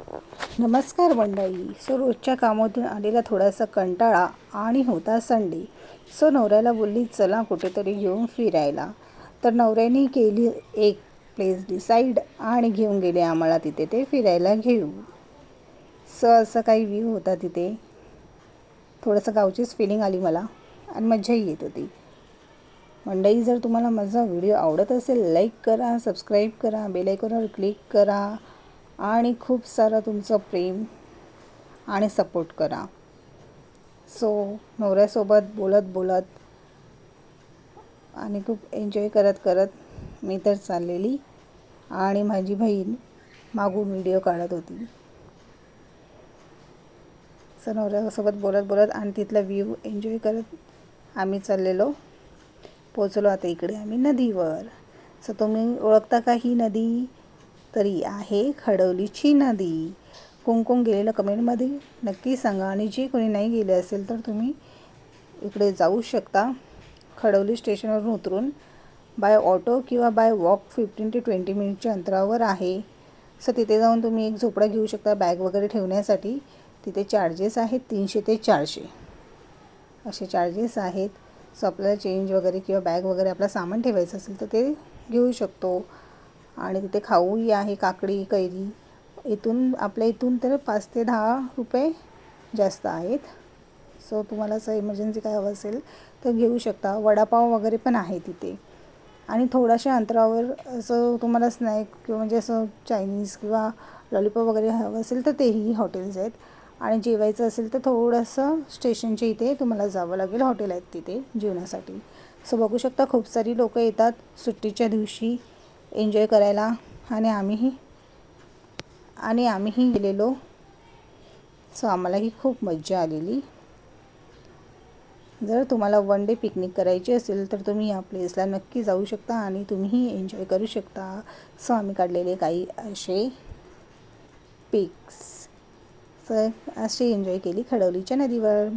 नमस्कार मंडळी. रोजच्या कामातून आलेला थोडासा कंटाळा आणि होता संडे. नवऱ्याला बोलली चला कुठेतरी घेऊन फिरायला. तर नवऱ्याने केली एक प्लेस डिसाईड आणि घेऊन गेले आम्हाला तिथे ते फिरायला घेऊ. असं काही व्ह्यू होता तिथे. थोडंसं गावचीच फिलिंग आली मला आणि मजाही येत होती. मंडळी, जर तुम्हाला माझा व्हिडिओ आवडत असेल लाईक करा, सबस्क्राईब करा, बेल आयकॉनवर क्लिक करा आणि खूप सारं तुमचं प्रेम आणि सपोर्ट करा. नवऱ्यासोबत बोलत बोलत आणि खूप एन्जॉय करत करत मी तर चाललेली आणि माझी बहीण मागून व्हिडिओ काढत होती. नवऱ्यासोबत बोलत बोलत आणि तिथला व्ह्यू एन्जॉय करत आम्ही चाललेलो. पोचलो आता इकडे आम्ही नदीवर. तुम्ही ओळखता का ही नदी? तरी आहे खडवलीची नदी. कोण गेलेलं कमेंटमध्ये नक्की सांगा. आणि जे कोणी नाही गेले असेल तर तुम्ही इकडे जाऊ शकता. खडवली स्टेशनवरून उतरून बाय ऑटो किंवा बाय वॉक 15 ते 20 मिनिटच्या अंतरावर आहे. तिथे जाऊन तुम्ही एक झोपडा घेऊ शकता बॅग वगैरे ठेवण्यासाठी. तिथे चार्जेस आहेत 300 ते 400 असे चार्जेस आहेत. आपल्याला चेंज वगैरे किंवा बॅग वगैरे आपलं सामान ठेवायचं असेल तर ते घेऊ शकतो. आणि तिथे खाऊही आहे, काकडी, कैरी. आपल्या इथून तर 5 ते 10 रुपये जास्त आहेत. तुम्हाला असं इमर्जन्सी काय हवं असेल तर घेऊ शकता. वडापाव वगैरे पण आहे तिथे. आणि थोड्याशा अंतरावर असं तुम्हाला स्नॅक किंवा म्हणजे असं चायनीज किंवा लॉलीपॉप वगैरे हवं असेल तर तेही हॉटेल्स आहेत. आणि जेवायचं असेल तर थोडंसं स्टेशनच्या इथे तुम्हाला जावं लागेल. हॉटेल आहेत तिथे जेवणासाठी. बघू शकता खूप सारी लोकं येतात सुट्टीच्या दिवशी एन्जॉय करायला. आणि आम्हीही गेलेलो. आम्हालाही खूप मज्जा आलेली. जर तुम्हाला वन डे पिकनिक करायची असेल तर तुम्ही या प्लेसला नक्की जाऊ शकता आणि तुम्हीही एन्जॉय करू शकता. आम्ही काढलेले काही असे पिक्स. अशी एन्जॉय केली खडवलीच्या नदीवर.